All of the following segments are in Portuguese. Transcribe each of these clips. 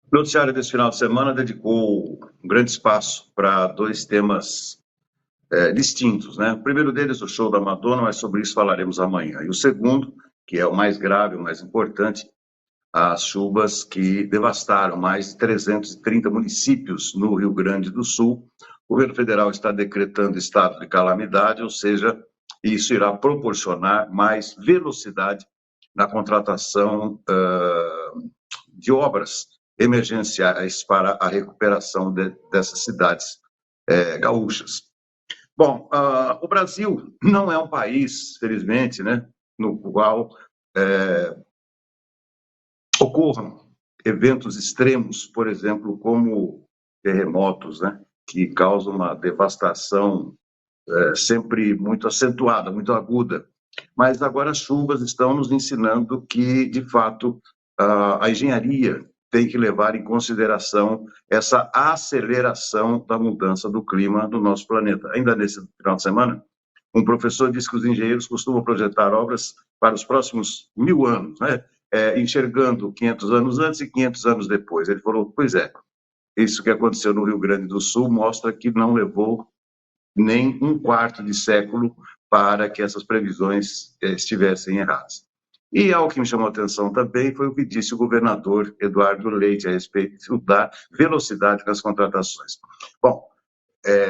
O noticiário desse final de semana dedicou um grande espaço para dois temas distintos, né? O primeiro deles, o show da Madonna, mas sobre isso falaremos amanhã. E o segundo, que é o mais grave, o mais importante, as chuvas que devastaram mais de 330 municípios no Rio Grande do Sul. O governo federal está decretando estado de calamidade, ou seja, isso irá proporcionar mais velocidade na contratação de obras emergenciais para a recuperação dessas cidades gaúchas. Bom, o Brasil não é um país, felizmente, né, no qual ocorram eventos extremos, por exemplo, como terremotos, né, que causam uma devastação sempre muito acentuada, muito aguda. Mas agora as chuvas estão nos ensinando que, de fato, a engenharia tem que levar em consideração essa aceleração da mudança do clima no nosso planeta. Ainda nesse final de semana, um professor disse que os engenheiros costumam projetar obras para os próximos 1000 anos, né? Enxergando 500 anos antes e 500 anos depois. Ele falou, pois é, isso que aconteceu no Rio Grande do Sul mostra que não levou nem um quarto de século para que essas previsões estivessem erradas. E algo que me chamou a atenção também foi o que disse o governador Eduardo Leite a respeito da velocidade das contratações. Bom,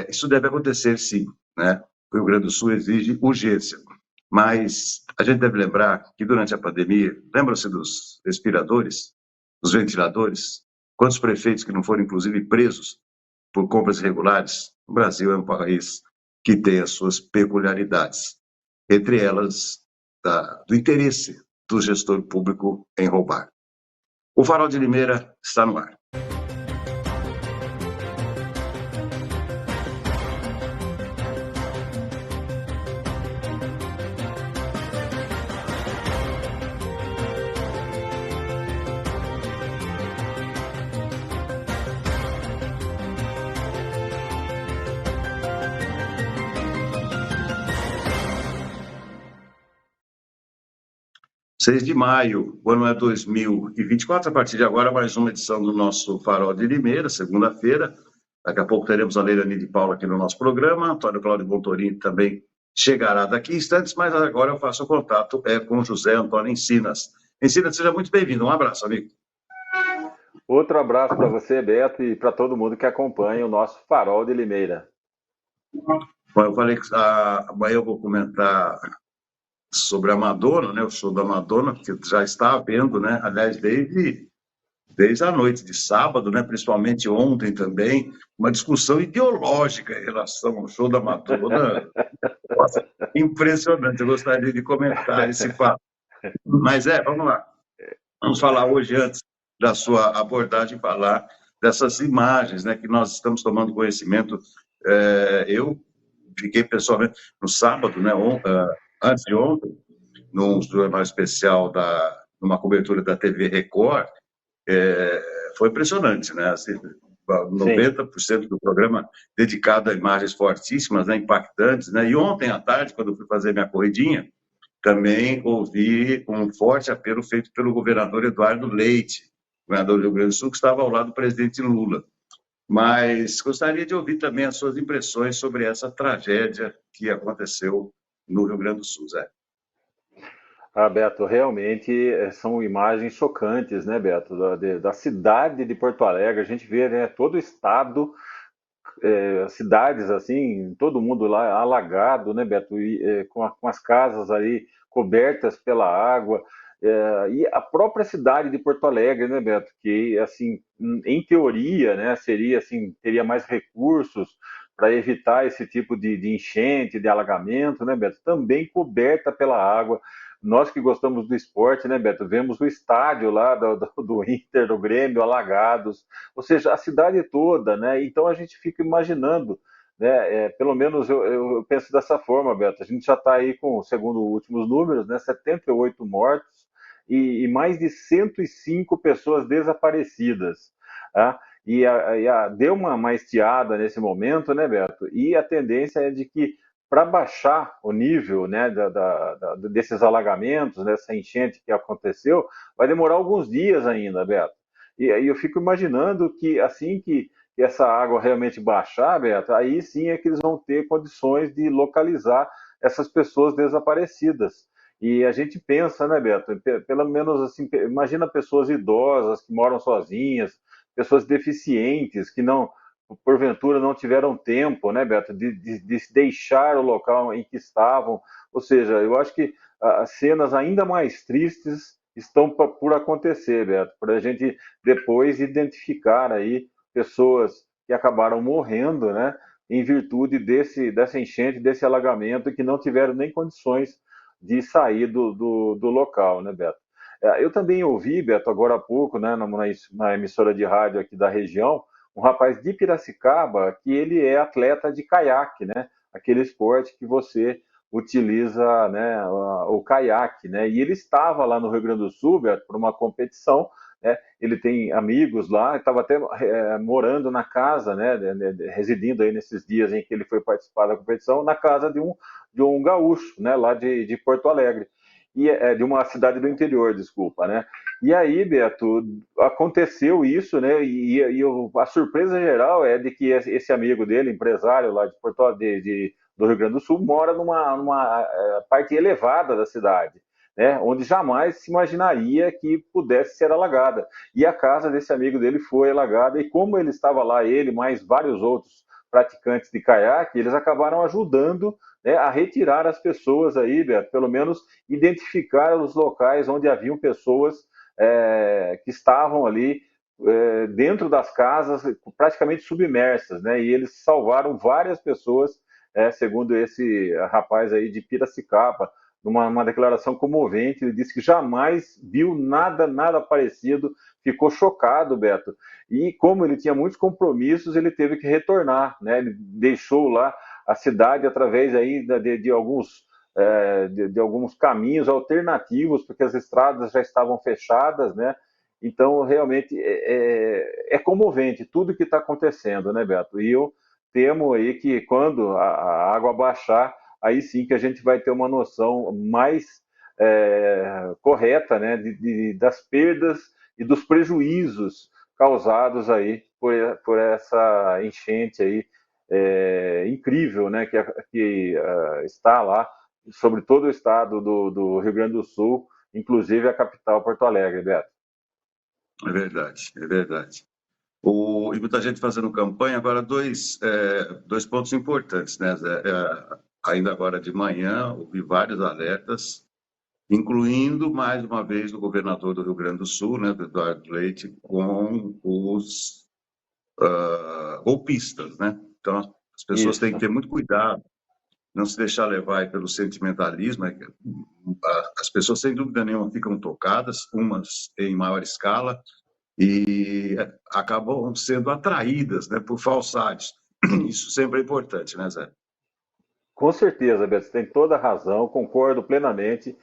isso deve acontecer sim, né? O Rio Grande do Sul exige urgência, mas a gente deve lembrar que durante a pandemia, lembram-se dos respiradores, dos ventiladores? Quantos prefeitos que não foram, inclusive, presos por compras irregulares? O Brasil é um país que tem as suas peculiaridades, entre elas do interesse do gestor público em roubar. O Farol de Limeira está no ar. (6 de maio, o ano é 2024, a partir de agora mais uma edição do nosso Farol de Limeira, segunda-feira. Daqui a pouco teremos a Leirani de Paula aqui no nosso programa, Antônio Cláudio Bontorini também chegará daqui a instantes, mas agora eu faço o contato com José Antônio Encinas. Encinas, seja muito bem-vindo, um abraço, amigo. Outro abraço para você, Beto, e para todo mundo que acompanha o nosso Farol de Limeira. Bom, eu falei que amanhã eu vou comentar sobre a Madonna, né, o show da Madonna, que já está havendo, né, aliás, desde a noite de sábado, né, principalmente ontem também, uma discussão ideológica em relação ao show da Madonna. Nossa, impressionante, eu gostaria de comentar esse fato. Mas vamos lá. Vamos falar hoje, antes da sua abordagem, falar dessas imagens, né, que nós estamos tomando conhecimento. Eu fiquei pessoalmente no sábado, né, antes de ontem, num jornal especial numa cobertura da TV Record. Foi impressionante, né? Assim, Sim. 90% do programa dedicado a imagens fortíssimas, né, impactantes, né? E ontem à tarde, quando eu fui fazer minha corridinha, também ouvi um forte apelo feito pelo governador Eduardo Leite, governador do Rio Grande do Sul, que estava ao lado do presidente Lula. Mas gostaria de ouvir também as suas impressões sobre essa tragédia que aconteceu no Rio Grande do Sul, Zé. Ah, Beto, realmente são imagens chocantes, né, Beto, da cidade de Porto Alegre. A gente vê, né, todo o estado, cidades assim, todo mundo lá alagado, né, Beto, e, com as casas aí cobertas pela água. E a própria cidade de Porto Alegre, né, Beto, que assim, em teoria, né, seria assim, teria mais recursos para evitar esse tipo de enchente, de alagamento, né, Beto, também coberta pela água. Nós que gostamos do esporte, né, Beto, vemos o estádio lá do Inter, do Grêmio, alagados, ou seja, a cidade toda, né? Então a gente fica imaginando, né? Pelo menos eu penso dessa forma, Beto. A gente já está aí com, segundo os últimos números, né, 78 mortos e mais de 105 pessoas desaparecidas. Tá? Deu uma estiada nesse momento, né, Beto? E a tendência é de que para baixar o nível, né, desses alagamentos, dessa enchente que aconteceu, vai demorar alguns dias ainda, Beto. E aí eu fico imaginando que assim que essa água realmente baixar, Beto, aí sim é que eles vão ter condições de localizar essas pessoas desaparecidas. E a gente pensa, né, Beto, pelo menos assim, imagina pessoas idosas que moram sozinhas, pessoas deficientes que não, porventura não tiveram tempo, né, Beto, de deixar o local em que estavam. Ou seja, eu acho que as cenas ainda mais tristes estão por acontecer, Beto, para a gente depois identificar aí pessoas que acabaram morrendo, né, em virtude dessa enchente, desse alagamento, e que não tiveram nem condições de sair do local, né, Beto? Eu também ouvi, Beto, agora há pouco, né, na emissora de rádio aqui da região, um rapaz de Piracicaba que ele é atleta de caiaque, né? Aquele esporte que você utiliza, né, o caiaque, né? E ele estava lá no Rio Grande do Sul, Beto, por uma competição, né? Ele tem amigos lá, estava até morando na casa, né, residindo aí nesses dias em que ele foi participar da competição, na casa de um gaúcho, né, lá de Porto Alegre. E de uma cidade do interior, desculpa, né? E aí, Beto, aconteceu isso, né? A surpresa geral é de que esse amigo dele, empresário lá de do Rio Grande do Sul, mora numa parte elevada da cidade, né? Onde jamais se imaginaria que pudesse ser alagada. E a casa desse amigo dele foi alagada, e como ele estava lá, ele mais vários outros praticantes de caiaque, eles acabaram ajudando, né, a retirar as pessoas aí, Beto, pelo menos identificar os locais onde haviam pessoas que estavam ali dentro das casas, praticamente submersas, né? E eles salvaram várias pessoas, segundo esse rapaz aí de Piracicaba, numa declaração comovente. Ele disse que jamais viu nada parecido, ficou chocado, Beto. E como ele tinha muitos compromissos, ele teve que retornar, né? Ele deixou lá a cidade através aí de alguns de alguns caminhos alternativos, porque as estradas já estavam fechadas, né? Então, realmente, é comovente tudo que está acontecendo, né, Beto? E eu temo aí que quando a água baixar, aí sim que a gente vai ter uma noção mais correta, né, das perdas e dos prejuízos causados aí por essa enchente aí incrível, né, que está lá sobre todo o estado do Rio Grande do Sul, inclusive a capital, Porto Alegre, Beto. É verdade, é verdade. E muita gente fazendo campanha. Agora, dois pontos importantes, né, Zé? Ainda agora de manhã, ouvi vários alertas, incluindo, mais uma vez, o governador do Rio Grande do Sul, né, do Eduardo Leite, com os golpistas, né? Então, as pessoas têm Isso. que ter muito cuidado, não se deixar levar pelo sentimentalismo. As pessoas, sem dúvida nenhuma, ficam tocadas, umas em maior escala, e acabam sendo atraídas, né, por falsidades. Isso sempre é importante, né, Zé? Com certeza, Beto, você tem toda a razão, concordo plenamente.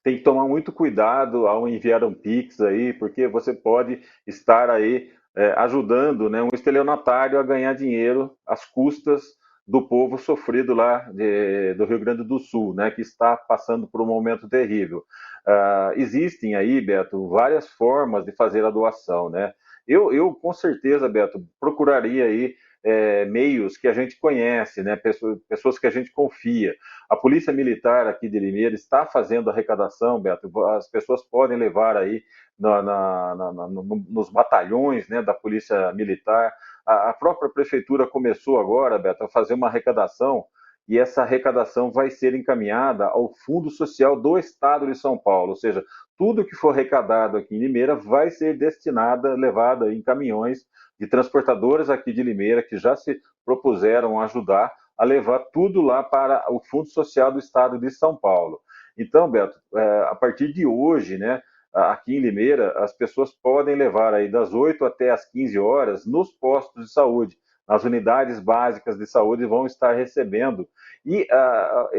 Tem que tomar muito cuidado ao enviar um Pix aí, porque você pode estar aí ajudando, né, um estelionatário a ganhar dinheiro às custas do povo sofrido lá do Rio Grande do Sul, né, que está passando por um momento terrível. Existem aí, Beto, várias formas de fazer a doação, né? Eu com certeza, Beto, procuraria aí meios que a gente conhece, né? Pessoas que a gente confia. A Polícia Militar aqui de Limeira está fazendo arrecadação, Beto. As pessoas podem levar aí nos batalhões, né, da Polícia Militar. A própria Prefeitura começou agora, Beto, a fazer uma arrecadação e essa arrecadação vai ser encaminhada ao Fundo Social do Estado de São Paulo, ou seja, tudo que for arrecadado aqui em Limeira vai ser destinada, levada em caminhões de transportadoras aqui de Limeira que já se propuseram a ajudar a levar tudo lá para o Fundo Social do Estado de São Paulo. Então, Beto, a partir de hoje, né, aqui em Limeira, as pessoas podem levar aí das 8 até as 15 horas nos postos de saúde, nas unidades básicas de saúde vão estar recebendo. E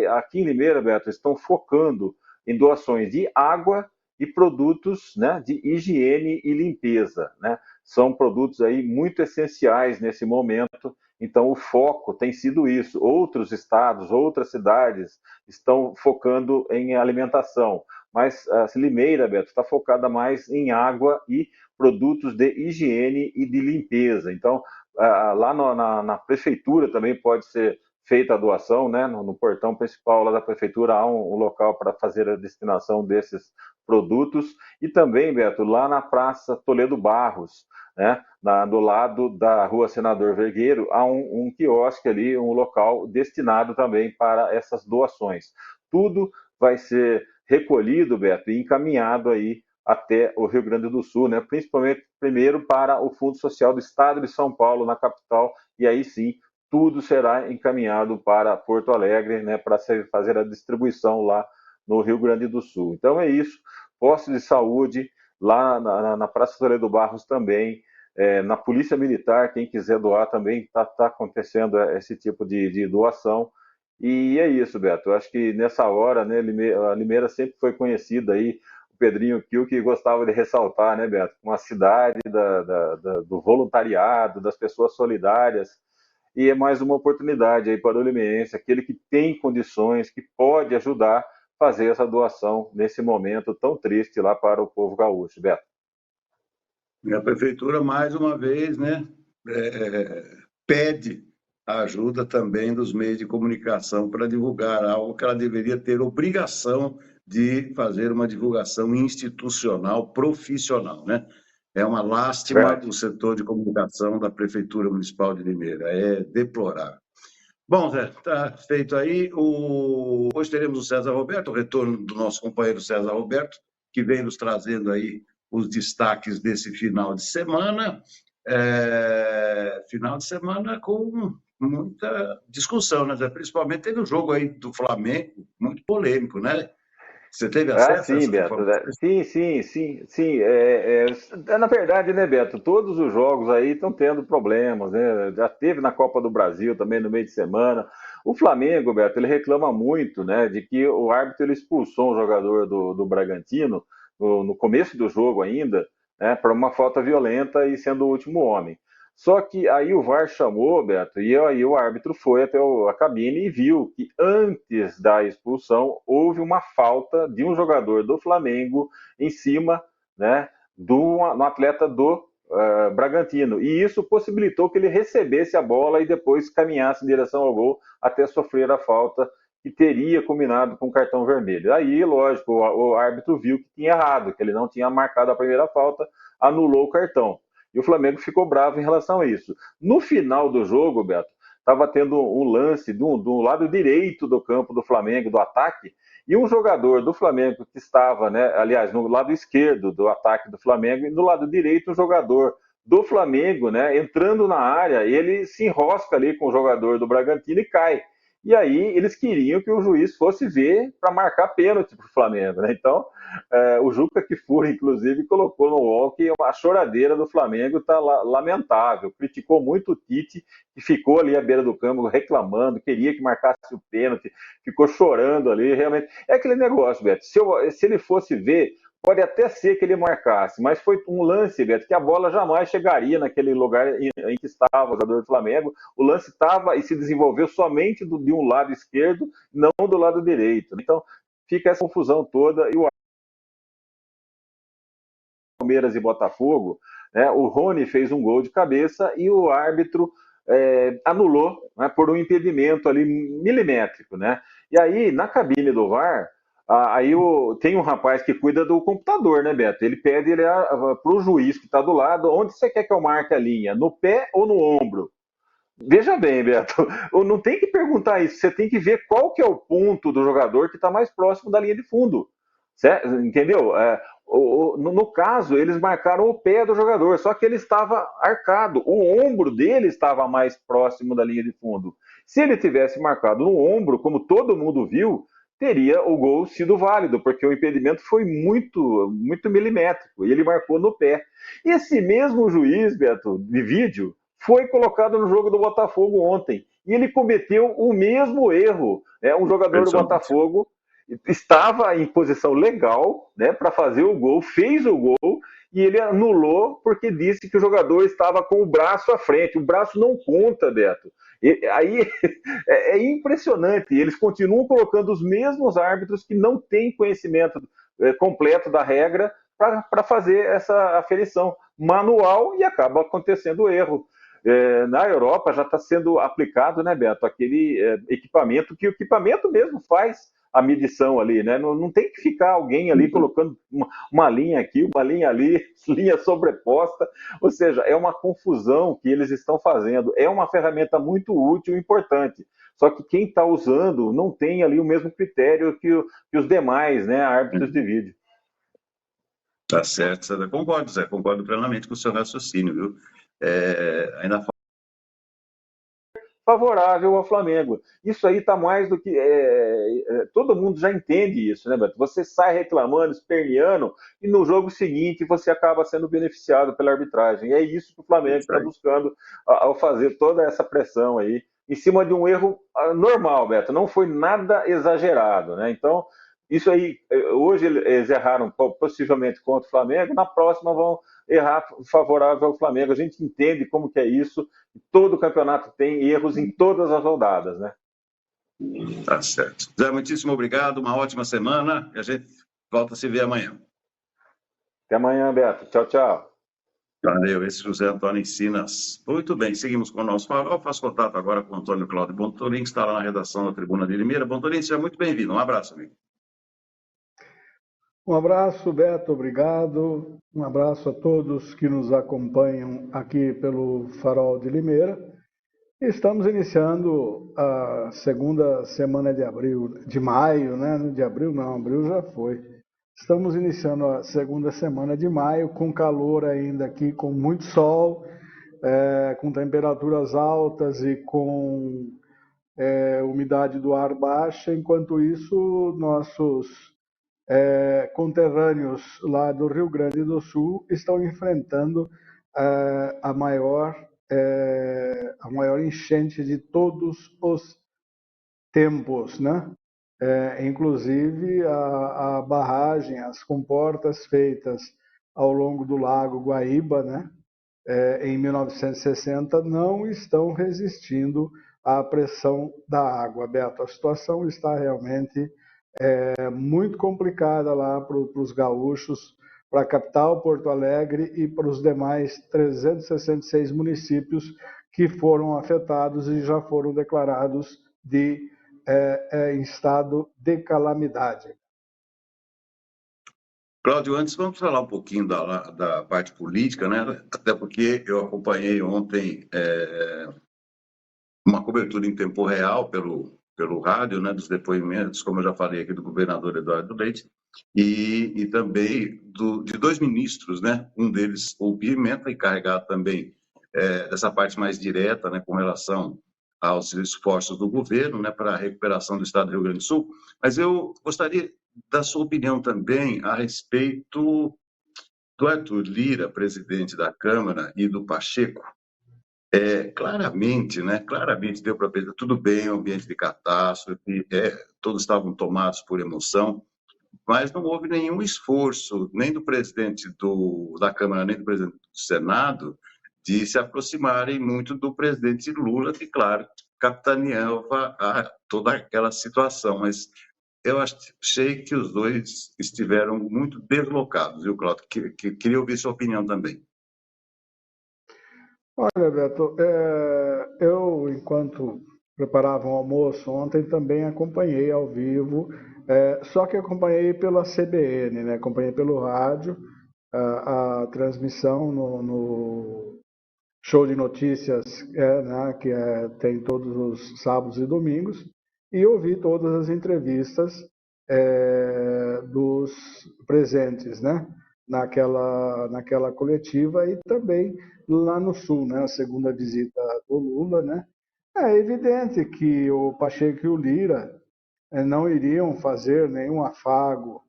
aqui em Limeira, Beto, estão focando em doações de água e produtos, né, de higiene e limpeza, né? São produtos aí muito essenciais nesse momento, então o foco tem sido isso. Outros estados, outras cidades estão focando em alimentação, mas a Limeira, Beto, está focada mais em água e produtos de higiene e de limpeza. Então, lá na prefeitura também pode ser feita a doação, né? No portão principal lá da prefeitura há um local para fazer a destinação desses produtos e também, Beto, lá na Praça Toledo Barros, né? Do lado da Rua Senador Vergueiro há um quiosque ali, um local destinado também para essas doações. Tudo vai ser recolhido, Beto, e encaminhado aí até o Rio Grande do Sul, né? Principalmente primeiro para o Fundo Social do Estado de São Paulo, na capital, e aí sim tudo será encaminhado para Porto Alegre, né, para fazer a distribuição lá no Rio Grande do Sul. Então é isso, postos de saúde, lá na Praça Toledo Barros também, na Polícia Militar, quem quiser doar também, está acontecendo esse tipo de doação. E é isso, Beto. Eu acho que nessa hora, né, a Limeira sempre foi conhecida aí, o Pedrinho Kiel, que gostava de ressaltar, né, Beto, uma cidade do voluntariado, das pessoas solidárias, e é mais uma oportunidade aí para o limeirense, aquele que tem condições, que pode ajudar a fazer essa doação nesse momento tão triste lá para o povo gaúcho, Beto. E a prefeitura, mais uma vez, né, pede a ajuda também dos meios de comunicação para divulgar algo que ela deveria ter obrigação de fazer uma divulgação institucional, profissional, né? É uma lástima Verdade. o setor de comunicação da Prefeitura Municipal de Limeira, é deplorável. Bom, Zé, está feito aí. Hoje teremos o César Roberto, o retorno do nosso companheiro César Roberto, que vem nos trazendo aí os destaques desse final de semana. Final de semana com muita discussão, né, Zé? Principalmente teve o jogo aí do Flamengo, muito polêmico, né? Você teve acesso a Sim, essas Beto. informações? Sim. Na verdade, né, Beto, todos os jogos aí estão tendo problemas, né? Já teve na Copa do Brasil também no meio de semana. O Flamengo, Beto, ele reclama muito, né, de que o árbitro ele expulsou um jogador do Bragantino no começo do jogo ainda, né, por uma falta violenta e sendo o último homem. Só que aí o VAR chamou, Beto, e aí o árbitro foi até a cabine e viu que antes da expulsão houve uma falta de um jogador do Flamengo em cima, né, no atleta do Bragantino. E isso possibilitou que ele recebesse a bola e depois caminhasse em direção ao gol até sofrer a falta que teria combinado com o cartão vermelho. Aí, lógico, o árbitro viu que tinha errado, que ele não tinha marcado a primeira falta, anulou o cartão. E o Flamengo ficou bravo em relação a isso. No final do jogo, Beto, estava tendo um lance do lado direito do campo do Flamengo, do ataque, e um jogador do Flamengo que estava, né, aliás, no lado esquerdo do ataque do Flamengo, e no lado direito um jogador do Flamengo, né, entrando na área, ele se enrosca ali com o jogador do Bragantino e cai. e aí eles queriam que o juiz fosse ver para marcar pênalti para o Flamengo, né? Então, o Juca Kfouri, inclusive, colocou no UOL que a choradeira do Flamengo está lamentável, criticou muito o Tite, que ficou ali à beira do campo reclamando, queria que marcasse o pênalti, ficou chorando ali, realmente. É aquele negócio, Beto, se ele fosse ver, pode até ser que ele marcasse, mas foi um lance, Beto, que a bola jamais chegaria naquele lugar em que estava o jogador do Flamengo. O lance estava e se desenvolveu somente de um lado esquerdo, não do lado direito. Então, fica essa confusão toda. E o Palmeiras e Botafogo, né, o Rony fez um gol de cabeça e o árbitro anulou, né, por um impedimento ali milimétrico, né? E aí, na cabine do VAR, tem um rapaz que cuida do computador, né, Beto? Ele pede para o juiz que está do lado, onde você quer que eu marque a linha? No pé ou no ombro? Veja bem, Beto, não tem que perguntar isso, você tem que ver qual que é o ponto do jogador que está mais próximo da linha de fundo, certo? Entendeu? No caso, eles marcaram o pé do jogador, só que ele estava arcado, o ombro dele estava mais próximo da linha de fundo. Se ele tivesse marcado no ombro, como todo mundo viu, teria o gol sido válido, porque o impedimento foi muito, muito milimétrico, e ele marcou no pé. Esse mesmo juiz, Beto, de vídeo, foi colocado no jogo do Botafogo ontem. E ele cometeu o mesmo erro. Né? Um jogador do Botafogo estava em posição legal, né, para fazer o gol, fez o gol, e ele anulou porque disse que o jogador estava com o braço à frente. O braço não conta, Beto. Aí é impressionante. Eles continuam colocando os mesmos árbitros que não têm conhecimento completo da regra para fazer essa aferição manual, e acaba acontecendo o erro. Na Europa já está sendo aplicado, né, Beto, aquele equipamento que o equipamento mesmo faz a medição ali, né? Não tem que ficar alguém ali colocando uma linha aqui, uma linha ali, linha sobreposta. Ou seja, é uma confusão que eles estão fazendo. É uma ferramenta muito útil e importante. Só que quem está usando não tem ali o mesmo critério que os demais, né, árbitros de vídeo. Tá certo, Zé. Concordo, Zé, concordo plenamente com o seu raciocínio, viu? Ainda favorável ao Flamengo. Isso aí está mais do que. Todo mundo já entende isso, né, Beto? Você sai reclamando, esperneando, e no jogo seguinte você acaba sendo beneficiado pela arbitragem. E é isso que o Flamengo está buscando ao fazer toda essa pressão aí, em cima de um erro normal, Beto. Não foi nada exagerado, né? Então, isso aí, hoje eles erraram possivelmente contra o Flamengo, na próxima vão errar favorável ao Flamengo. A gente entende como que é isso. Todo campeonato tem erros em todas as rodadas, né? Tá certo. Zé, muitíssimo obrigado, uma ótima semana e a gente volta a se ver amanhã. Até amanhã, Beto. Tchau, tchau. Valeu, esse José Antônio Encinas. Muito bem, seguimos com o nosso farol. Faço contato agora com o Antônio Cláudio Bontorin, que está lá na redação da Tribuna de Limeira. Bontorin, seja muito bem-vindo. Um abraço, amigo. Um abraço, Beto, obrigado. Um abraço a todos que nos acompanham aqui pelo Farol de Limeira. Estamos iniciando a segunda semana de maio, né? De abril não, abril já foi. Estamos iniciando a segunda semana de maio, com calor ainda aqui, com muito sol, com temperaturas altas e com umidade do ar baixa. Enquanto isso, nossos conterrâneos lá do Rio Grande do Sul estão enfrentando a maior enchente de todos os tempos, né? Inclusive a barragem, as comportas feitas ao longo do Lago Guaíba, né? Em 1960, não estão resistindo à pressão da água, Beto. A situação está realmente muito complicada lá para os gaúchos, para a capital, Porto Alegre, e para os demais 366 municípios que foram afetados e já foram declarados em estado de calamidade. Cláudio, antes vamos falar um pouquinho da parte política, né? Até porque eu acompanhei ontem uma cobertura em tempo real pelo rádio, né, dos depoimentos, como eu já falei aqui, do governador Eduardo Leite, e também de dois ministros, né, um deles, o Pimenta, encarregado também dessa parte mais direta, né, com relação aos esforços do governo, né, para a recuperação do Estado do Rio Grande do Sul, mas eu gostaria da sua opinião também a respeito do Arthur Lira, presidente da Câmara, e do Pacheco. Claramente, né, claramente deu para ver, tudo bem, um ambiente de catástrofe, todos estavam tomados por emoção, mas não houve nenhum esforço, nem do presidente da Câmara, nem do presidente do Senado, de se aproximarem muito do presidente Lula, que, claro, capitaneava toda aquela situação. Mas eu achei que os dois estiveram muito deslocados, viu, Cláudio? Queria ouvir sua opinião também. Olha, Beto, eu, enquanto preparava um almoço ontem, também acompanhei ao vivo, só que acompanhei pela CBN, né? Acompanhei pelo rádio a transmissão no show de notícias, né? Que tem todos os sábados e domingos, e ouvi todas as entrevistas dos presentes, né? Naquela coletiva e também lá no Sul, né? A segunda visita do Lula, né? É evidente que o Pacheco e o Lira não iriam fazer nenhum afago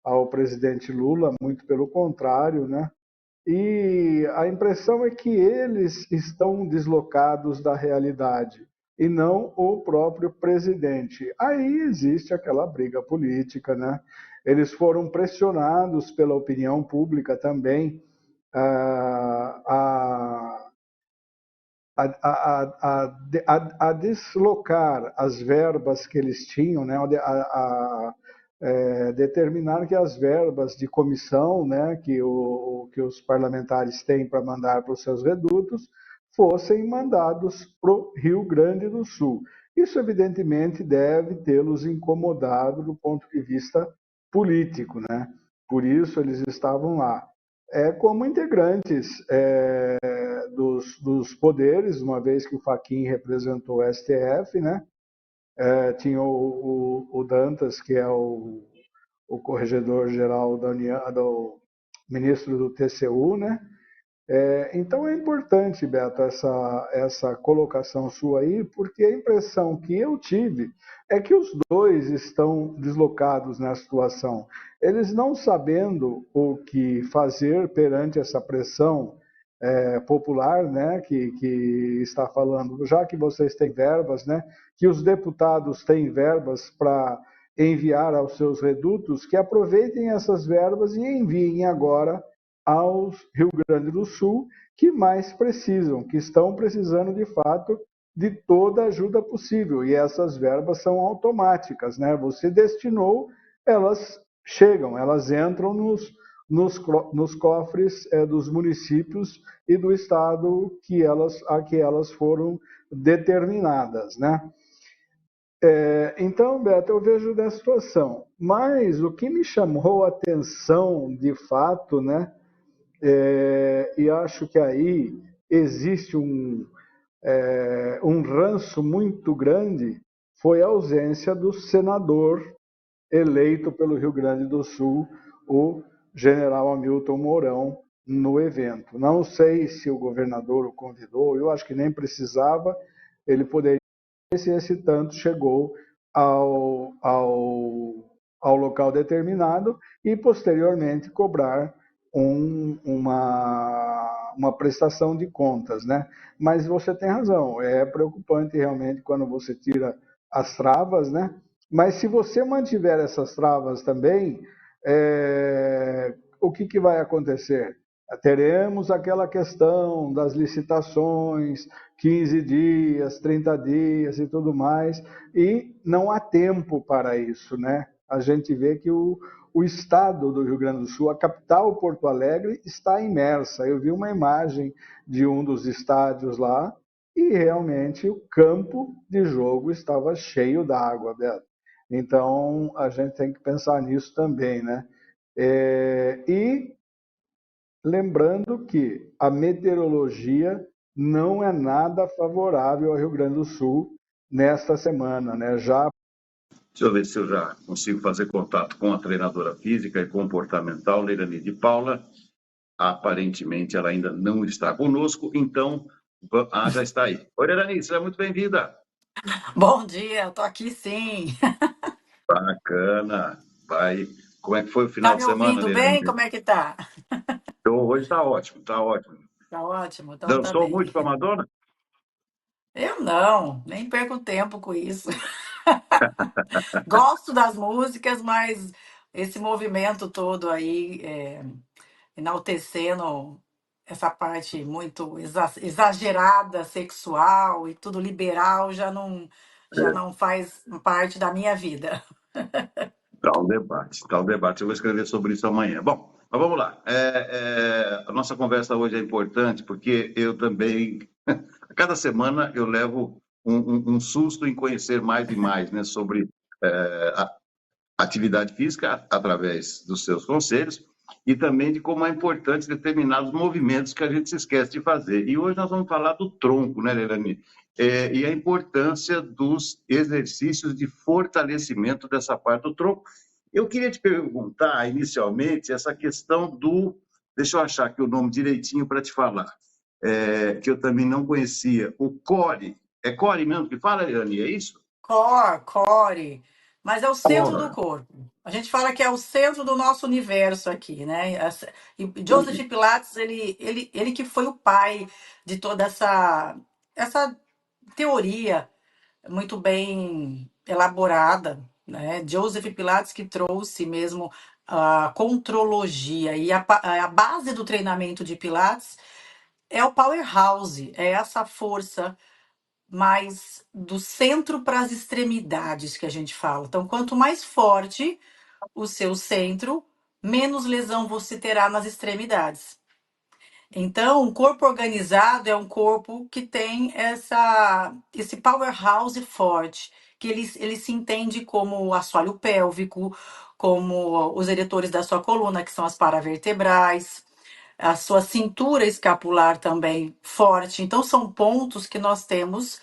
ao presidente Lula, muito pelo contrário, né? E a impressão é que eles estão deslocados da realidade e não o próprio presidente. Aí existe aquela briga política, né? Eles foram pressionados pela opinião pública também a, a deslocar as verbas que eles tinham, né? Determinar que as verbas de comissão, né, que os parlamentares têm para mandar para os seus redutos, fossem mandados para o Rio Grande do Sul. Isso, evidentemente, deve tê-los incomodado do ponto de vista político, né? Por isso eles estavam lá. Como integrantes dos poderes, uma vez que o Fachin representou o STF, né? Tinha o Dantas, que é o corregedor-geral da União, do ministro do TCU, né? Então é importante, Beto, essa colocação sua aí, porque a impressão que eu tive é que os dois estão deslocados na situação. Eles não sabendo o que fazer perante essa pressão popular, né, que está falando, já que vocês têm verbas, né, que os deputados têm verbas para enviar aos seus redutos, que aproveitem essas verbas e enviem agora aos Rio Grande do Sul, que mais precisam, que estão precisando de fato de toda a ajuda possível. E essas verbas são automáticas, né? Você destinou, elas chegam, elas entram nos cofres dos municípios e do estado a que elas foram determinadas, né? Então, Beto, eu vejo dessa situação. Mas o que me chamou a atenção, de fato, né? E acho que aí existe um ranço muito grande, foi a ausência do senador eleito pelo Rio Grande do Sul, o general Hamilton Mourão, no evento. Não sei se o governador o convidou, eu acho que nem precisava, ele poderia, se esse tanto chegou ao local determinado e posteriormente cobrar uma prestação de contas, né? Mas você tem razão, é preocupante realmente quando você tira as travas, né? Mas se você mantiver essas travas também, o que vai acontecer? Teremos aquela questão das licitações, 15 dias, 30 dias e tudo mais, e não há tempo para isso, né? A gente vê que o estado do Rio Grande do Sul, a capital Porto Alegre, está imersa. Eu vi uma imagem de um dos estádios lá e realmente o campo de jogo estava cheio d'água, Beto. Então, a gente tem que pensar nisso também, né? E lembrando que a meteorologia não é nada favorável ao Rio Grande do Sul nesta semana, né? Deixa eu ver se eu já consigo fazer contato com a treinadora física e comportamental, Leirani de Paula. Aparentemente, ela ainda não está conosco, então... já está aí. Oi, Leirani, seja muito bem-vinda. Bom dia, eu tô aqui sim. Bacana. Vai. Como é que foi o Tá final de me semana, ouvindo bem? Leilani? Como é que tá? Então, hoje está ótimo, está ótimo. Tá ótimo, então tá Dançou bem. muito com a Madonna? Eu não, nem perco tempo com isso. Gosto das músicas, mas esse movimento todo aí, enaltecendo essa parte muito exagerada, sexual e tudo liberal, já não faz parte da minha vida. Está um debate, está um debate. Eu vou escrever sobre isso amanhã. Bom, mas vamos lá. A nossa conversa hoje é importante porque eu também, a cada semana, eu levo um susto em conhecer mais e mais, né, sobre atividade física através dos seus conselhos e também de como é importante determinados movimentos que a gente se esquece de fazer. E hoje nós vamos falar do tronco, né, Leilani? E a importância dos exercícios de fortalecimento dessa parte do tronco. Eu queria te perguntar, inicialmente, essa questão do. Deixa eu achar aqui o nome direitinho para te falar, que eu também não conhecia. O core. É core mesmo que fala, Leilani? É isso? Core, mas é o centro do Core. corpo. A gente fala que é o centro do nosso universo aqui, né? E Joseph Pilates, ele que foi o pai de toda essa teoria muito bem elaborada, né? Joseph Pilates que trouxe mesmo a contrologia e a base do treinamento de Pilates é o powerhouse, é essa força mais do centro para as extremidades que a gente fala. Então, quanto mais forte o seu centro, menos lesão você terá nas extremidades. Então, um corpo organizado é um corpo que tem esse powerhouse forte, que ele se entende como o assoalho pélvico, como os eretores da sua coluna, que são as paravertebrais, a sua cintura escapular também forte. Então, são pontos que nós temos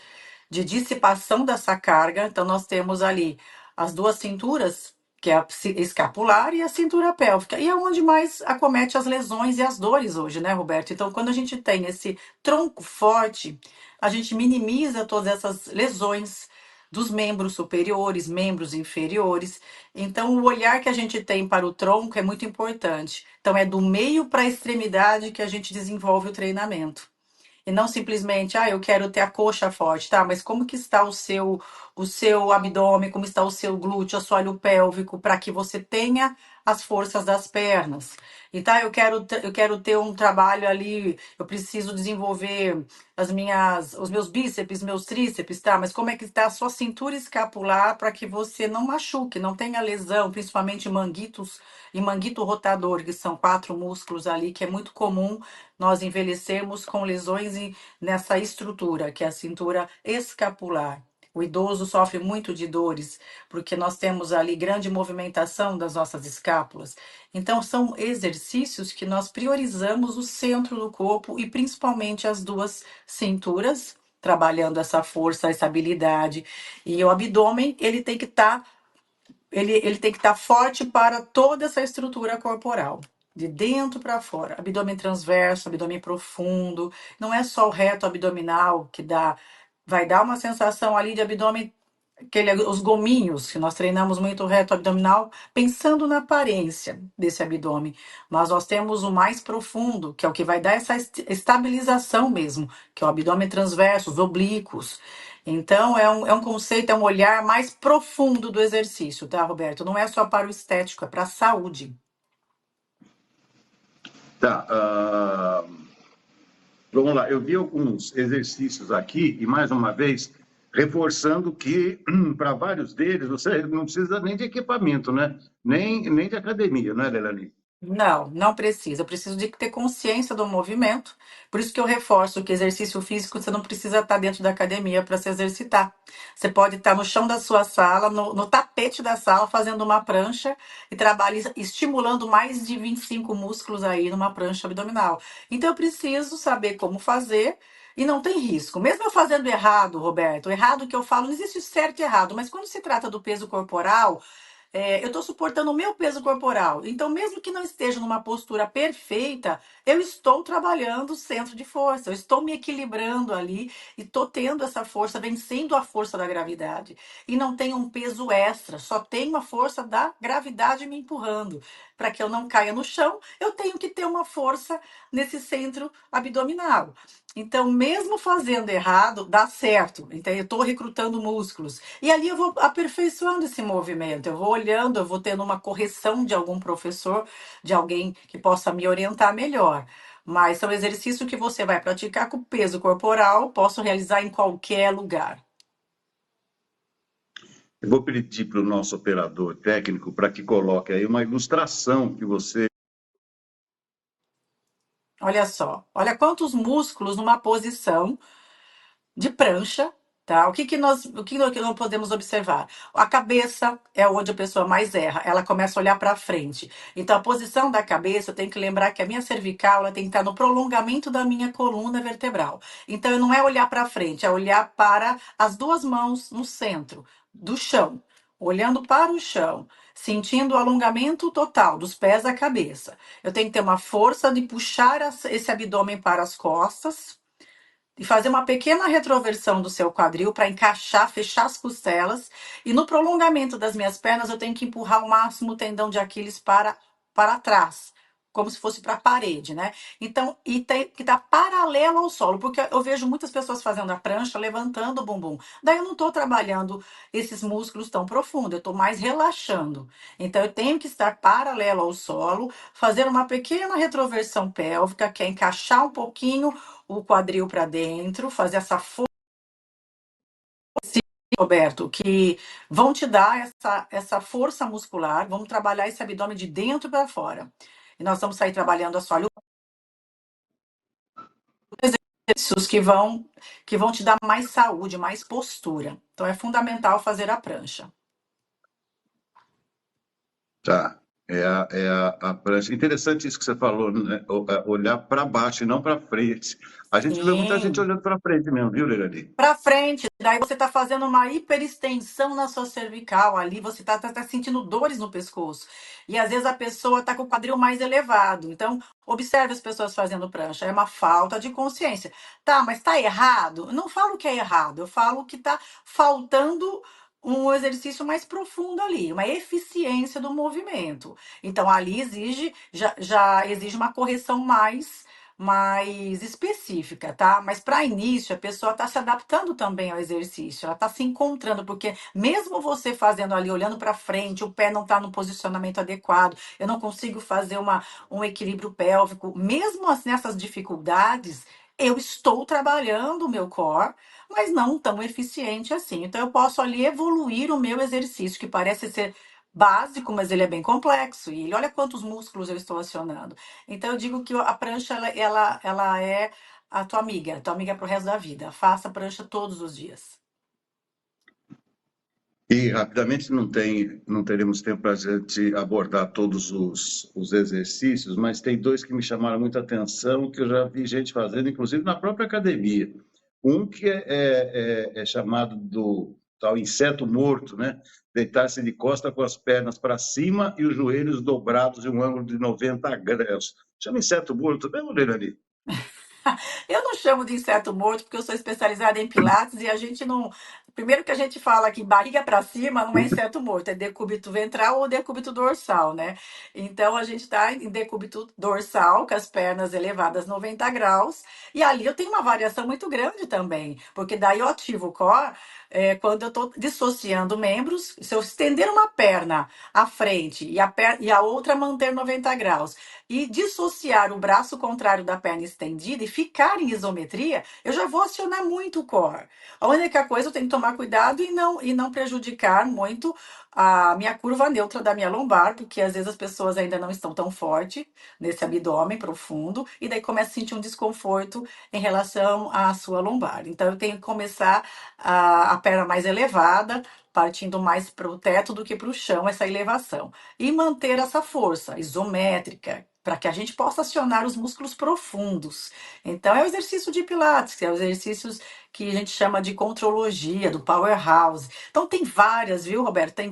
de dissipação dessa carga. Então, nós temos ali as duas cinturas, que é a escapular e a cintura pélvica. E é onde mais acomete as lesões e as dores hoje, né, Roberto? Então, quando a gente tem esse tronco forte, a gente minimiza todas essas lesões dos membros superiores, membros inferiores. Então, o olhar que a gente tem para o tronco é muito importante. Então, é do meio para a extremidade que a gente desenvolve o treinamento. E não simplesmente, eu quero ter a coxa forte, tá? Mas como que está o seu abdômen, como está o seu glúteo, assoalho pélvico, para que você tenha as forças das pernas. Então, eu quero ter um trabalho ali, eu preciso desenvolver os meus bíceps, meus tríceps, tá? Mas como é que está a sua cintura escapular para que você não machuque, não tenha lesão, principalmente manguitos e manguito rotador, que são 4 músculos ali, que é muito comum nós envelhecermos com lesões nessa estrutura, que é a cintura escapular. O idoso sofre muito de dores, porque nós temos ali grande movimentação das nossas escápulas. Então, são exercícios que nós priorizamos o centro do corpo e principalmente as duas cinturas, trabalhando essa força, essa habilidade. E o abdômen, ele tem que estar forte para toda essa estrutura corporal, de dentro para fora. Abdômen transverso, abdômen profundo. Não é só o reto abdominal que vai dar uma sensação ali de abdômen, os gominhos, que nós treinamos muito o reto abdominal, pensando na aparência desse abdômen. Mas nós temos o mais profundo, que é o que vai dar essa estabilização mesmo, que é o abdômen transverso, os oblíquos. Então, é um conceito, é um olhar mais profundo do exercício, tá, Roberto? Não é só para o estético, é para a saúde. Tá. Vamos lá. Eu vi alguns exercícios aqui e, mais uma vez, reforçando que, para vários deles, você não precisa nem de equipamento, né? Nem de academia, não é, Leilani? Não, não precisa. Eu preciso de ter consciência do movimento. Por isso que eu reforço que exercício físico você não precisa estar dentro da academia para se exercitar. Você pode estar no chão da sua sala, no tapete da sala, fazendo uma prancha e trabalhe estimulando mais de 25 músculos aí numa prancha abdominal. Então eu preciso saber como fazer e não tem risco. Mesmo eu fazendo errado, Roberto, errado que eu falo, não existe certo e errado, mas quando se trata do peso corporal, eu estou suportando o meu peso corporal. Então, mesmo que não esteja numa postura perfeita, eu estou trabalhando o centro de força, eu estou me equilibrando ali e estou tendo essa força, vencendo a força da gravidade. E não tenho um peso extra, só tenho a força da gravidade me empurrando. Para que eu não caia no chão, eu tenho que ter uma força nesse centro abdominal. Então, mesmo fazendo errado, dá certo. Então, eu estou recrutando músculos. E ali eu vou aperfeiçoando esse movimento. Eu vou olhando, eu vou tendo uma correção de algum professor, de alguém que possa me orientar melhor. Mas são exercícios que você vai praticar com peso corporal, posso realizar em qualquer lugar. Eu vou pedir para o nosso operador técnico para que coloque aí uma ilustração que você. Olha só, olha quantos músculos numa posição de prancha, tá? O que nós podemos observar? A cabeça é onde a pessoa mais erra, ela começa a olhar para frente. Então, a posição da cabeça, eu tenho que lembrar que a minha cervical ela tem que estar no prolongamento da minha coluna vertebral. Então, não é olhar para frente, é olhar para as duas mãos no centro do chão, olhando para o chão. Sentindo o alongamento total dos pés à cabeça. Eu tenho que ter uma força de puxar esse abdômen para as costas, e fazer uma pequena retroversão do seu quadril para encaixar, fechar as costelas. E no prolongamento das minhas pernas, eu tenho que empurrar ao máximo o tendão de Aquiles para trás, como se fosse para a parede, né? Então, e tem que estar paralelo ao solo, porque eu vejo muitas pessoas fazendo a prancha, levantando o bumbum. Daí eu não estou trabalhando esses músculos tão profundo, eu estou mais relaxando. Então, eu tenho que estar paralelo ao solo, fazer uma pequena retroversão pélvica, que é encaixar um pouquinho o quadril para dentro, fazer essa força, Roberto, que vão te dar essa força muscular, vamos trabalhar esse abdômen de dentro para fora. E nós vamos sair trabalhando a sola, exercícios que vão te dar mais saúde, mais postura. Então é fundamental fazer a prancha. Tá. A prancha. Interessante isso que você falou, né? Olhar para baixo e não para frente. A gente vê muita gente Sim. olhando para frente mesmo, viu, Leilani? Para frente, daí você está fazendo uma hiperextensão na sua cervical ali, você está sentindo dores no pescoço. E às vezes a pessoa está com o quadril mais elevado. Então, observe as pessoas fazendo prancha, é uma falta de consciência. Tá, mas está errado? Eu não falo que é errado, eu falo que está faltando um exercício mais profundo ali, uma eficiência do movimento. Então, ali já exige uma correção mais específica, tá? Mas para início, a pessoa está se adaptando também ao exercício, ela está se encontrando, porque mesmo você fazendo ali, olhando para frente, o pé não está no posicionamento adequado, eu não consigo fazer um equilíbrio pélvico, mesmo nessas dificuldades, eu estou trabalhando o meu core, mas não tão eficiente assim. Então, eu posso ali evoluir o meu exercício, que parece ser básico, mas ele é bem complexo. E olha quantos músculos eu estou acionando. Então, eu digo que a prancha, ela é a tua amiga para o resto da vida. Faça a prancha todos os dias. E rapidamente não teremos tempo para a gente abordar todos os exercícios, mas tem dois que me chamaram muita atenção, que eu já vi gente fazendo, inclusive na própria academia. Um que é chamado do tal inseto morto, né? Deitar-se de costa com as pernas para cima e os joelhos dobrados em um ângulo de 90 graus. Chama inseto morto, mesmo, Leilani? Eu não chamo de inseto morto porque eu sou especializada em pilates e a gente não. Primeiro que a gente fala que barriga para cima não é inseto morto, é decúbito ventral ou decúbito dorsal, né? Então a gente está em decúbito dorsal, com as pernas elevadas 90 graus, e ali eu tenho uma variação muito grande também, porque daí eu ativo o core quando eu estou dissociando membros. Se eu estender uma perna à frente e a outra manter 90 graus e dissociar o braço contrário da perna estendida e ficar em isometria, eu já vou acionar muito o core. A única coisa eu tenho que tomar cuidado e não prejudicar muito a minha curva neutra da minha lombar, porque às vezes as pessoas ainda não estão tão forte nesse abdômen profundo, e daí começa a sentir um desconforto em relação à sua lombar. Então eu tenho que começar a perna mais elevada, partindo mais para o teto do que para o chão, essa elevação. E manter essa força isométrica, para que a gente possa acionar os músculos profundos. Então, é o exercício de Pilates, que é os exercícios que a gente chama de contrologia, do powerhouse. Então, tem várias, viu, Roberto? Tem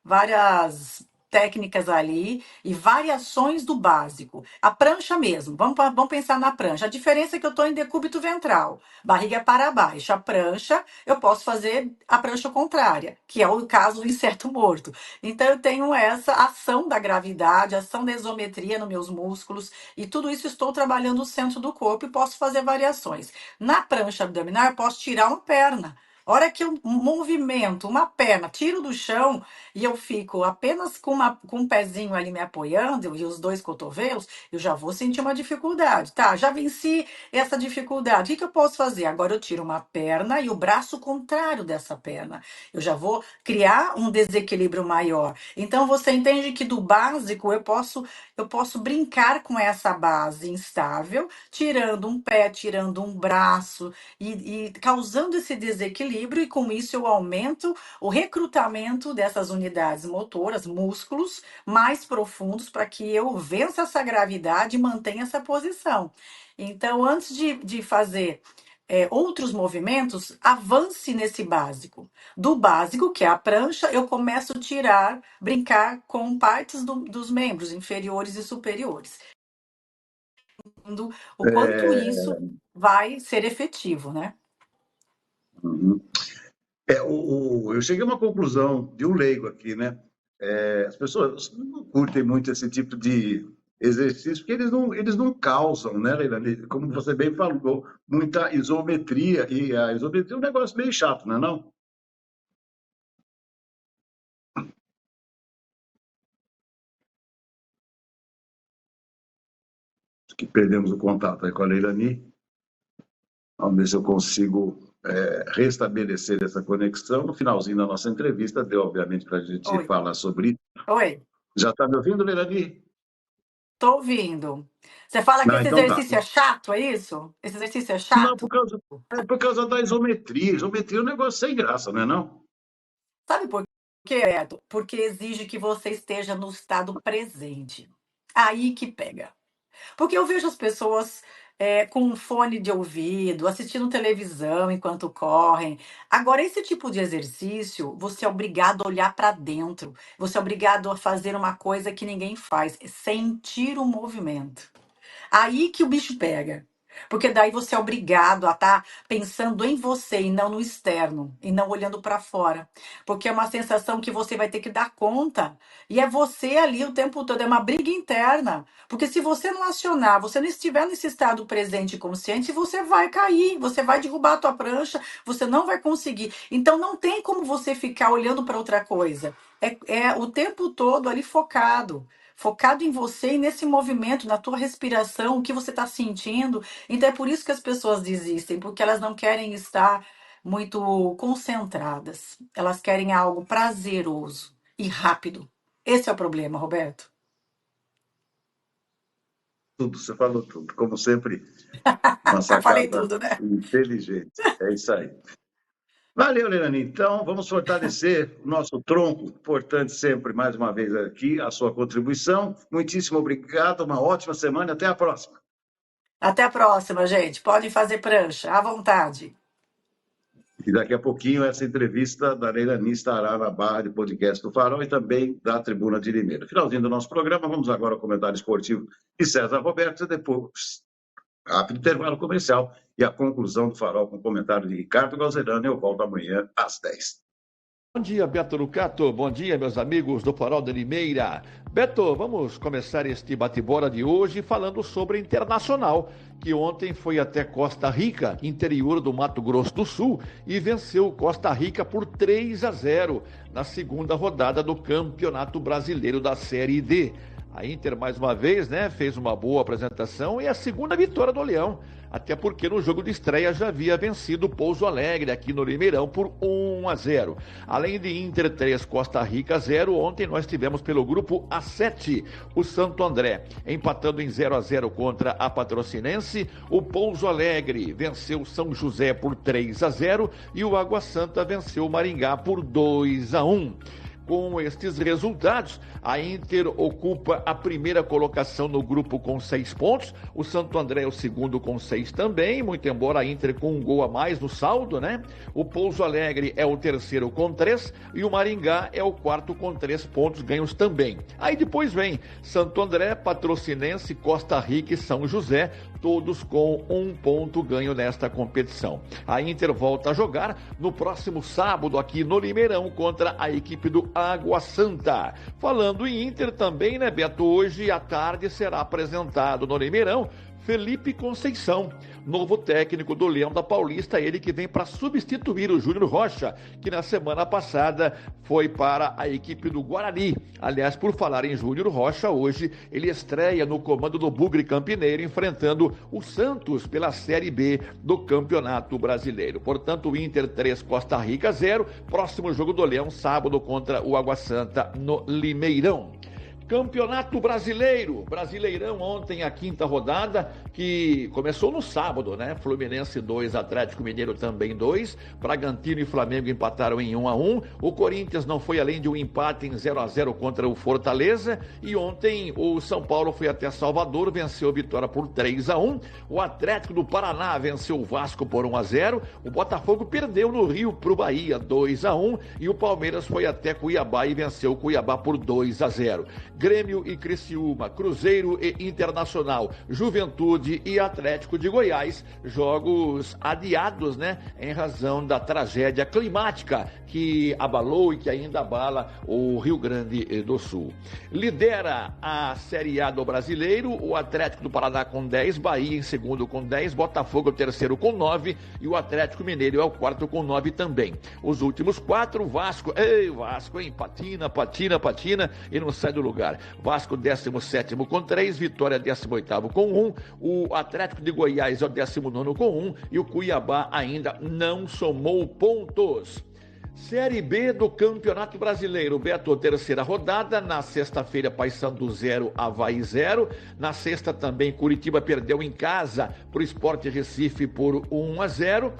várias técnicas ali e variações do básico. A prancha mesmo, vamos pensar na prancha. A diferença é que eu estou em decúbito ventral, barriga para baixo. A prancha, eu posso fazer a prancha contrária, que é o caso do inseto morto. Então, eu tenho essa ação da gravidade, ação da isometria nos meus músculos, e tudo isso estou trabalhando o centro do corpo e posso fazer variações. Na prancha abdominal, eu posso tirar uma perna. A hora que eu movimento uma perna, tiro do chão e eu fico apenas com um pezinho ali me apoiando e os dois cotovelos, eu já vou sentir uma dificuldade. Tá, já venci essa dificuldade. O que eu posso fazer? Agora eu tiro uma perna e o braço contrário dessa perna. Eu já vou criar um desequilíbrio maior. Então você entende que do básico eu posso brincar com essa base instável, tirando um pé, tirando um braço e causando esse desequilíbrio, e com isso eu aumento o recrutamento dessas unidades motoras, músculos mais profundos, para que eu vença essa gravidade e mantenha essa posição. Então, antes de fazer outros movimentos, avance nesse básico. Do básico, que é a prancha, eu começo a tirar, brincar com partes dos membros inferiores e superiores. O quanto isso vai ser efetivo, né? Uhum. Eu cheguei a uma conclusão de um leigo aqui, né? As pessoas não curtem muito esse tipo de exercício, porque eles não causam, né, Leilani? Como você bem falou, muita isometria, e a isometria é um negócio meio chato, não é não? Acho que perdemos o contato aí com a Leilani. Vamos ver se eu consigo restabelecer essa conexão. No finalzinho da nossa entrevista, deu, obviamente, para a gente Oi. falar sobre isso. Oi, Já está me ouvindo, Leilani? tô ouvindo. Você fala que esse Então tá. exercício é chato, é isso? Esse exercício é Não, chato? por causa da isometria. Isometria é um negócio sem graça, não é não? Sabe por quê, Beto? Porque exige que você esteja no estado presente. Aí que pega. Porque eu vejo as pessoas com um fone de ouvido, assistindo televisão enquanto correm. Agora, esse tipo de exercício, você é obrigado a olhar para dentro. Você é obrigado a fazer uma coisa que ninguém faz, sentir o movimento. Aí que o bicho pega. Porque daí você é obrigado a estar pensando em você e não no externo, e não olhando para fora. Porque é uma sensação que você vai ter que dar conta. E é você ali o tempo todo, é uma briga interna. Porque se você não acionar, você não estiver nesse estado presente e consciente, você vai cair, você vai derrubar a tua prancha, você não vai conseguir. Então não tem como você ficar olhando para outra coisa. É o tempo todo ali focado em você e nesse movimento, na tua respiração, o que você está sentindo. Então é por isso que as pessoas desistem, porque elas não querem estar muito concentradas. Elas querem algo prazeroso e rápido. Esse é o problema, Roberto. Tudo, você falou tudo. Como sempre, uma Falei sacada tudo, né? inteligente. É isso aí. Valeu, Leilani. Então, vamos fortalecer o nosso tronco. Importante sempre, mais uma vez aqui, a sua contribuição. Muitíssimo obrigado, uma ótima semana e até a próxima. Até a próxima, gente. Podem fazer prancha, à vontade. E daqui a pouquinho, essa entrevista da Leilani estará na barra de podcast do Farol e também da Tribuna de Limeira. Finalzinho do nosso programa, vamos agora ao comentário esportivo de César Roberto e depois, rápido intervalo comercial e a conclusão do Farol com o comentário de Ricardo Galzerano. Eu volto amanhã às 10. Bom dia, Beto Lucato. Bom dia, meus amigos do Farol de Limeira. Beto, vamos começar este bate-bola de hoje falando sobre Internacional, que ontem foi até Costa Rica, interior do Mato Grosso do Sul, e venceu Costa Rica por 3-0 na segunda rodada do Campeonato Brasileiro da Série D. A Inter, mais uma vez, fez uma boa apresentação e a segunda vitória do Leão. Até porque no jogo de estreia já havia vencido o Pouso Alegre aqui no Limeirão por 1-0. Além de Inter 3, Costa Rica 0, ontem nós tivemos pelo grupo A7 o Santo André empatando em 0-0 contra a Patrocinense. O Pouso Alegre venceu São José por 3-0 e o Água Santa venceu o Maringá por 2-1. Com estes resultados, a Inter ocupa a primeira colocação no grupo com 6 pontos, o Santo André é o segundo com 6 também, muito embora a Inter com um gol a mais no saldo, né? O Pouso Alegre é o terceiro com 3 e o Maringá é o quarto com 3 pontos ganhos também. Aí depois vem Santo André, Patrocinense, Costa Rica e São José, todos com 1 ponto ganho nesta competição. A Inter volta a jogar no próximo sábado aqui no Limeirão contra a equipe do Água Santa. Falando em Inter também, né, Beto? Hoje à tarde será apresentado no Limeirão Felipe Conceição, novo técnico do Leão da Paulista, ele que vem para substituir o Júnior Rocha, que na semana passada foi para a equipe do Guarani. Aliás, por falar em Júnior Rocha, hoje ele estreia no comando do Bugre Campineiro, enfrentando o Santos pela Série B do Campeonato Brasileiro. Portanto, o Inter 3, Costa Rica 0, próximo jogo do Leão, sábado contra o Água Santa no Limeirão. Campeonato Brasileiro, Brasileirão ontem a 5ª rodada, que começou no sábado, né? Fluminense 2, Atlético Mineiro também 2, Bragantino e Flamengo empataram em 1-1, o Corinthians não foi além de um empate em 0-0 contra o Fortaleza, e ontem o São Paulo foi até Salvador, venceu a Vitória por 3-1, o Atlético do Paraná venceu o Vasco por 1-0, o Botafogo perdeu no Rio pro Bahia 2-1, e o Palmeiras foi até Cuiabá e venceu o Cuiabá por 2-0. Grêmio e Criciúma, Cruzeiro e Internacional, Juventude e Atlético de Goiás, jogos adiados, né, em razão da tragédia climática que abalou e que ainda abala o Rio Grande do Sul. Lidera a Série A do Brasileiro, o Atlético do Paraná com 10, Bahia em segundo com 10, Botafogo terceiro com 9 e o Atlético Mineiro é o quarto com 9 também. Os últimos 4, Vasco, Vasco, hein, patina e não sai do lugar. Vasco 17º com 3, Vitória 18º com 1, o Atlético de Goiás é o 19º com 1 e o Cuiabá ainda não somou pontos. Série B do Campeonato Brasileiro, Beto, terceira rodada, na sexta-feira Paysandu 0, Avaí 0, na sexta também Curitiba perdeu em casa para o Sport Recife por 1-0,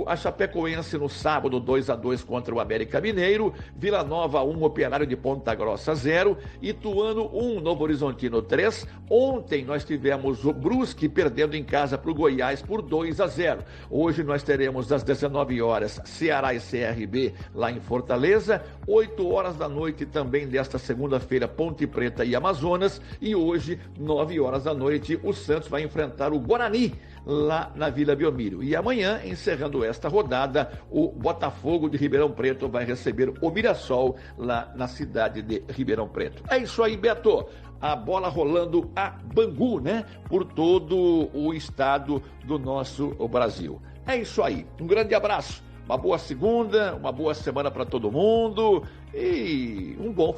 a Chapecoense no sábado 2-2 contra o América Mineiro, Vila Nova 1, Operário de Ponta Grossa 0, Ituano 1, Novo Horizontino 3, ontem nós tivemos o Brusque perdendo em casa para o Goiás por 2-0, hoje nós teremos às 19 horas Ceará e CRB lá em Fortaleza, 8 horas da noite também desta segunda-feira Ponte Preta e Amazonas, e hoje 9 horas da noite o Santos vai enfrentar o Guarani lá na Vila Belmiro. E amanhã, encerrando esta rodada, o Botafogo de Ribeirão Preto vai receber o Mirassol lá na cidade de Ribeirão Preto. É isso aí, Beto. A bola rolando a Bangu, né? Por todo o estado do nosso Brasil. É isso aí. Um grande abraço. Uma boa segunda, uma boa semana para todo mundo e um bom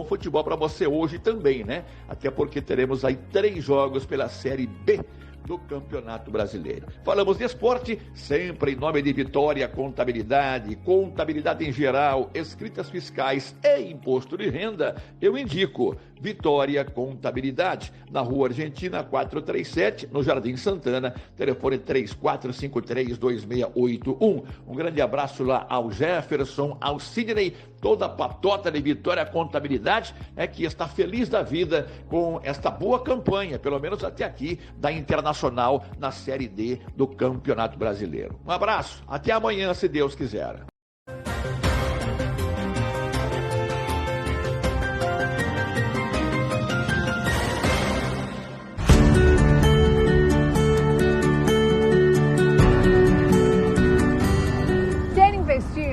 futebol para você hoje também, né? Até porque teremos aí 3 jogos pela Série B do Campeonato Brasileiro. Falamos de esporte, sempre em nome de Vitória Contabilidade, contabilidade em geral, escritas fiscais e imposto de renda, eu indico Vitória Contabilidade, na Rua Argentina 437, no Jardim Santana, telefone 3453-2681. Um grande abraço lá ao Jefferson, ao Sidney, toda a patota de Vitória Contabilidade que está feliz da vida com esta boa campanha, pelo menos até aqui, da Internacional na Série D do Campeonato Brasileiro. Um abraço, até amanhã, se Deus quiser.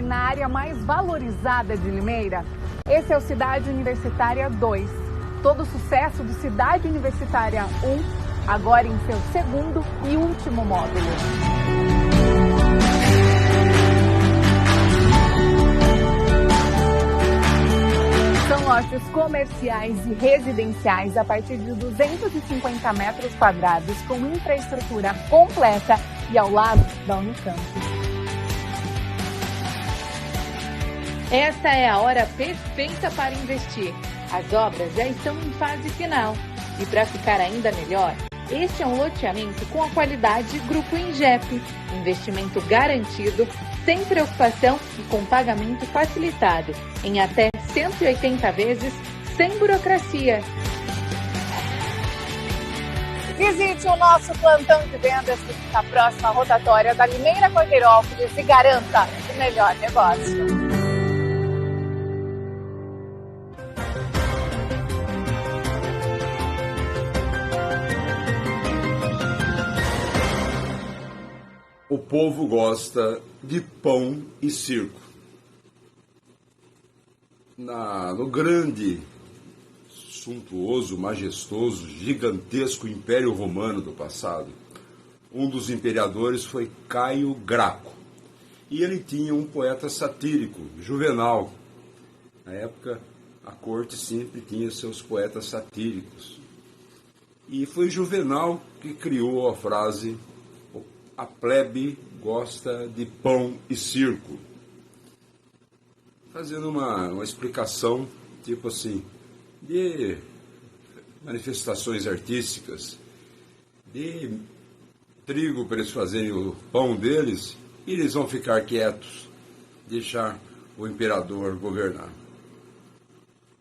Na área mais valorizada de Limeira, esse é o Cidade Universitária 2. Todo o sucesso do Cidade Universitária 1, agora em seu segundo e último módulo. São lotes comerciais e residenciais a partir de 250 metros quadrados, com infraestrutura completa e ao lado da Unicamp. Esta é a hora perfeita para investir. As obras já estão em fase final. E para ficar ainda melhor, este é um loteamento com a qualidade Grupo Ingep. Investimento garantido, sem preocupação e com pagamento facilitado, em até 180 vezes, sem burocracia. Visite o nosso plantão de vendas que fica próximo à rotatória da Limeira Corteirópolis e garanta o melhor negócio. O povo gosta de pão e circo. No grande, suntuoso, majestoso, gigantesco Império Romano do passado, um dos imperadores foi Caio Graco. E ele tinha um poeta satírico, Juvenal. Na época, a corte sempre tinha seus poetas satíricos. E foi Juvenal que criou a frase: a plebe gosta de pão e circo. Fazendo uma explicação, tipo assim, de manifestações artísticas, de trigo para eles fazerem o pão deles, e eles vão ficar quietos, deixar o imperador governar.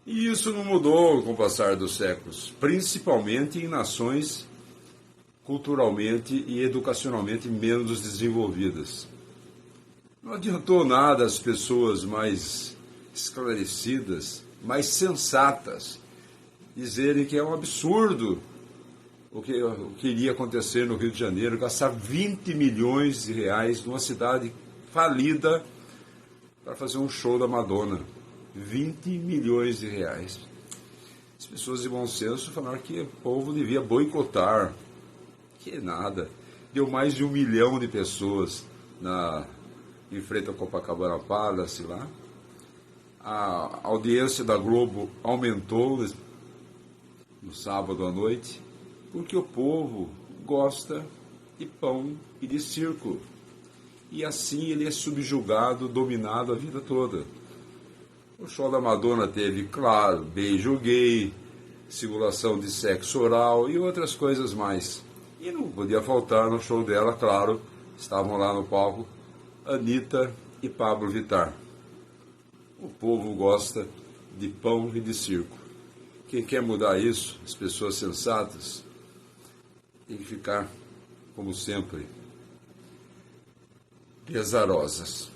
E isso não mudou com o passar dos séculos, principalmente em nações culturalmente e educacionalmente menos desenvolvidas. Não adiantou nada as pessoas mais esclarecidas, mais sensatas, dizerem que é um absurdo o que iria acontecer no Rio de Janeiro, gastar 20 milhões de reais numa cidade falida para fazer um show da Madonna. 20 milhões de reais. As pessoas de bom senso falaram que o povo devia boicotar. Que nada. Deu mais de 1 milhão de pessoas em frente ao Copacabana Palace lá. A audiência da Globo aumentou no sábado à noite, porque o povo gosta de pão e de circo. E assim ele é subjugado, dominado a vida toda. O show da Madonna teve, claro, beijo gay, simulação de sexo oral e outras coisas mais. E não podia faltar no show dela, claro, estavam lá no palco Anitta e Pablo Vittar. O povo gosta de pão e de circo. Quem quer mudar isso, as pessoas sensatas, tem que ficar, como sempre, pesarosas.